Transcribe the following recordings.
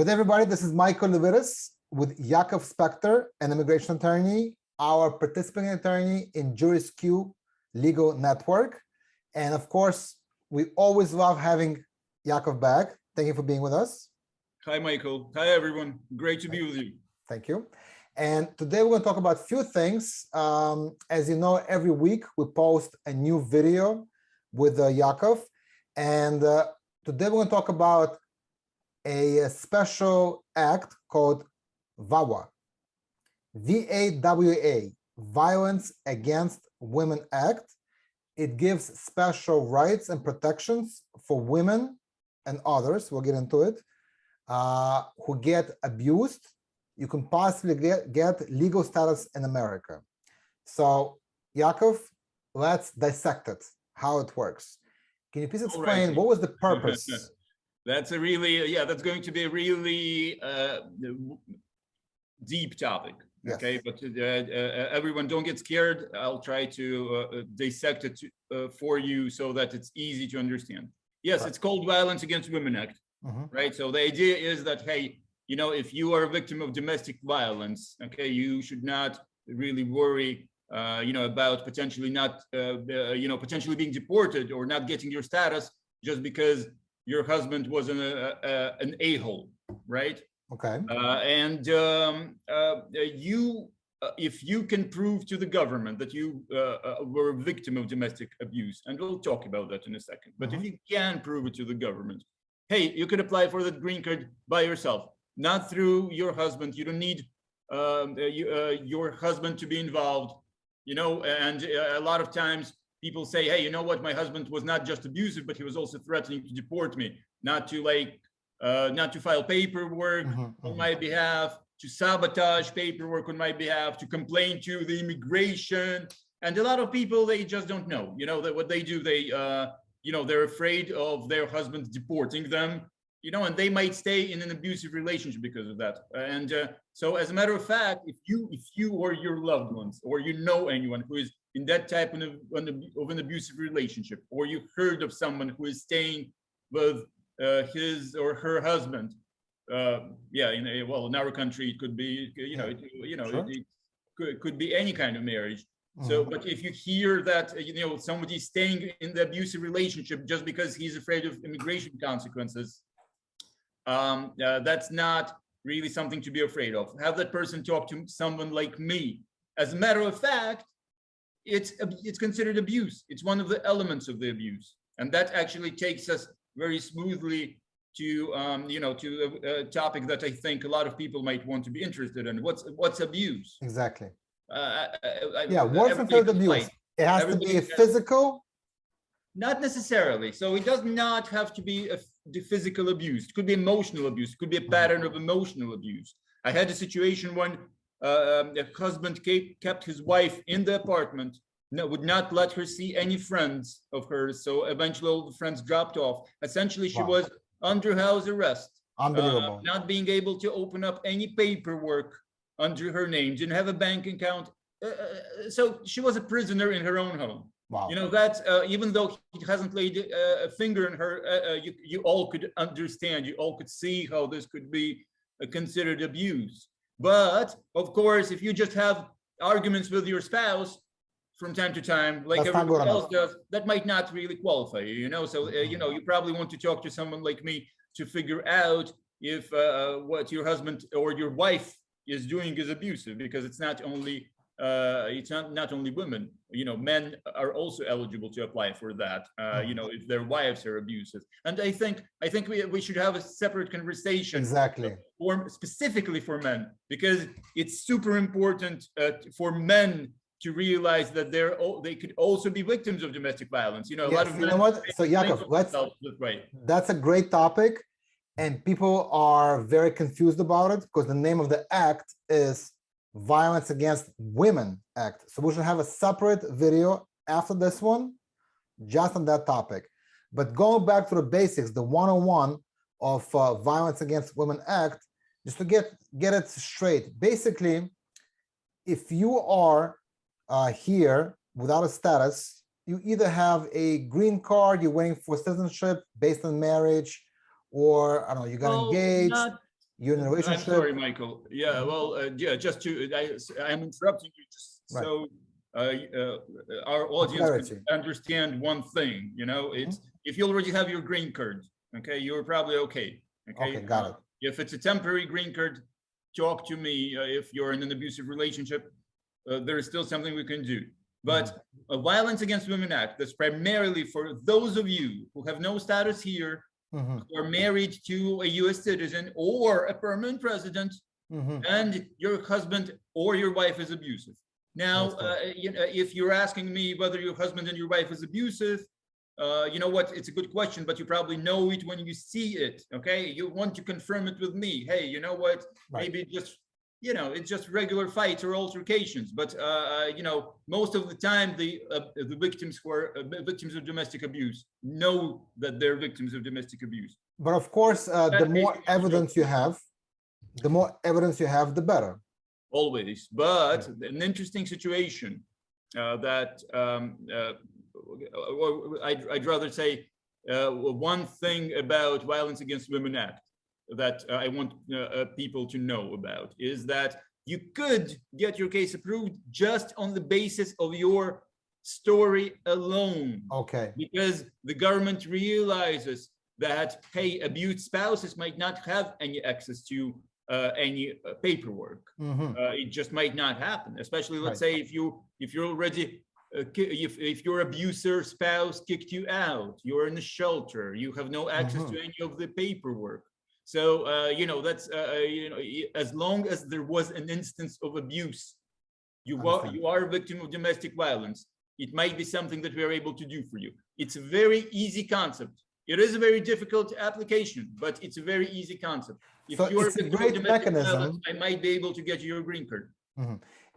Good everybody, this is Michael Levitis with Yakov Spektor, an immigration attorney, our participating attorney in JurisQ Legal Network. And of course, we always love having Yakov back. Thank you for being with us. Hi, Michael. Hi, everyone. Great to be with you. Thank you. And today we're going to talk about a few things. As you know, every week we post a new video with Yakov. And today we're going to talk about a special act called VAWA, V-A-W-A, Violence Against Women Act. It gives special rights and protections for women and others, we'll get into it, who get abused. You can possibly get legal status in America. So, Yakov, let's dissect it, how it works. Can you please explain what was the purpose? That's a really, that's going to be a really deep topic. Yes. Okay, but everyone don't get scared. I'll try to dissect it for you so that it's easy to understand. Yes, right. It's called Violence Against Women Act, right? So the idea is that, hey, you know, if you are a victim of domestic violence, okay, you should not really worry, you know, about potentially not, you know, potentially being deported or not getting your status just because your husband was an a-hole, right? Okay. If you can prove to the government that you were a victim of domestic abuse, and we'll talk about that in a second, but if you can prove it to the government, hey, you could apply for the green card by yourself, not through your husband. You don't need your husband to be involved, you know, and a lot of times people say, hey, you know what, my husband was not just abusive, but he was also threatening to deport me, not to file paperwork on my behalf, to sabotage paperwork on my behalf, to complain to the immigration. And a lot of people, they just don't know, you know, that what they do, they, you know, they're afraid of their husband deporting them, you know, and they might stay in an abusive relationship because of that. And so as a matter of fact, if you or your loved ones, or you know anyone who is in that type of an abusive relationship, or you heard of someone who is staying with his or her husband, in our country it could be, it could be any kind of marriage. So, but if you hear that, you know, somebody's staying in the abusive relationship just because he's afraid of immigration consequences, that's not really something to be afraid of. Have that person talk to someone like me. As a matter of fact, it's considered abuse. It's one of the elements of the abuse, and that actually takes us very smoothly to to a topic that I think a lot of people might want to be interested in. What's abuse? Exactly. What's considered abuse? It has to be physical. Not necessarily. So it does not have to be the physical abuse. It could be emotional abuse. It could be a pattern of emotional abuse. I had a situation when the husband kept his wife in the apartment, would not let her see any friends of hers. So eventually all the friends dropped off. Essentially, she was under house arrest. Unbelievable. Not being able to open up any paperwork under her name, didn't have a bank account. So she was a prisoner in her own home. Wow. You know, that's even though he hasn't laid a finger in her, you all could understand, you all could see how this could be considered abuse. But of course, if you just have arguments with your spouse from time to time, like everyone else does, that might not really qualify you, you know? So, you know, you probably want to talk to someone like me to figure out if what your husband or your wife is doing is abusive, because it's not only not only women, you know, men are also eligible to apply for that, you know, if their wives are abusive. And I think we should have a separate conversation exactly specifically for men, because it's super important for men to realize that they could also be victims of domestic violence. You know, a lot of men, you know what? So Yakov, that's a great topic, and people are very confused about it because the name of the act is Violence Against Women Act. So we should have a separate video after this one just on that topic. But going back to the basics, the 101 of Violence Against Women Act, just to get it straight. Basically, if you are here without a status, you either have a green card, you're waiting for citizenship based on marriage, or I don't know, you got engaged. you're in a relationship. I'm sorry, Michael. Yeah, well, yeah, just to, I'm interrupting you just Right. so our audience can understand one thing, you know, it's if you already have your green card, okay, you're probably okay. Okay, got it. If it's a temporary green card, talk to me. If you're in an abusive relationship, there is still something we can do. But a Violence Against Women Act that's primarily for those of you who have no status here, who are married to a U.S. citizen or a permanent resident, and your husband or your wife is abusive. Now, you know, if you're asking me whether your husband and your wife is abusive, you know what? It's a good question, but you probably know it when you see it. Okay, you want to confirm it with me. Hey, you know what? Maybe just, you know, it's just regular fights or altercations. But you know, most of the time, the victims who are victims of domestic abuse know that they're victims of domestic abuse. But of course, the more evidence you have, the better. Always, but an interesting situation that I'd rather say one thing about Violence Against Women Act that I want people to know about is that you could get your case approved just on the basis of your story alone. Okay. Because the government realizes that, hey, abused spouses might not have any access to any paperwork. It just might not happen, especially let's say if you're already if your abuser spouse kicked you out, you're in a shelter, you have no access to any of the paperwork. So you know, that's you know, as long as there was an instance of abuse, you are a victim of domestic violence, it might be something that we are able to do for you. It's a very easy concept. It is a very difficult application, but it's a very easy concept. If So you're it's a great mechanism. I might be able to get you your green card.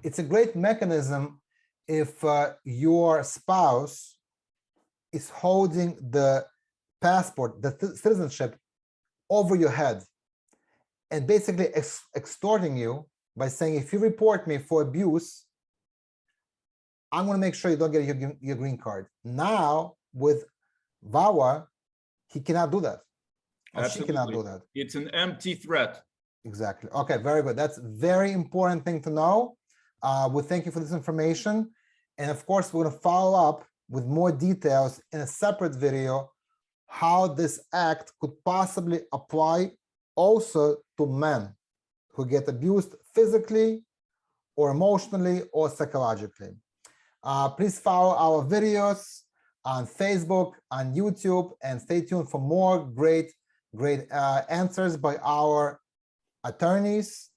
It's a great mechanism if your spouse is holding the passport, the citizenship over your head and basically extorting you by saying, if you report me for abuse, I'm going to make sure you don't get your green card. Now with VAWA, he cannot do that. Or she cannot do that. It's an empty threat. Exactly. Okay, very good. That's very important thing to know. We thank you for this information. And of course, we're going to follow up with more details in a separate video, how this act could possibly apply also to men who get abused physically or emotionally or psychologically. Please follow our videos on Facebook, on YouTube, and stay tuned for more great answers by our attorneys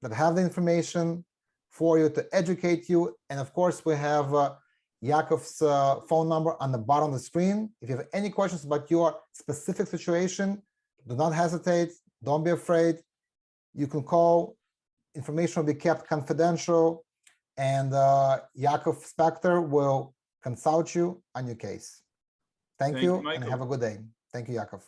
that have the information for you to educate you. And of course, we have Yakov's phone number on the bottom of the screen. If you have any questions about your specific situation, do not hesitate. Don't be afraid. You can call. Information will be kept confidential, and Yakov Spektor will consult you on your case. Thank you, and have a good day. Thank you, Yakov.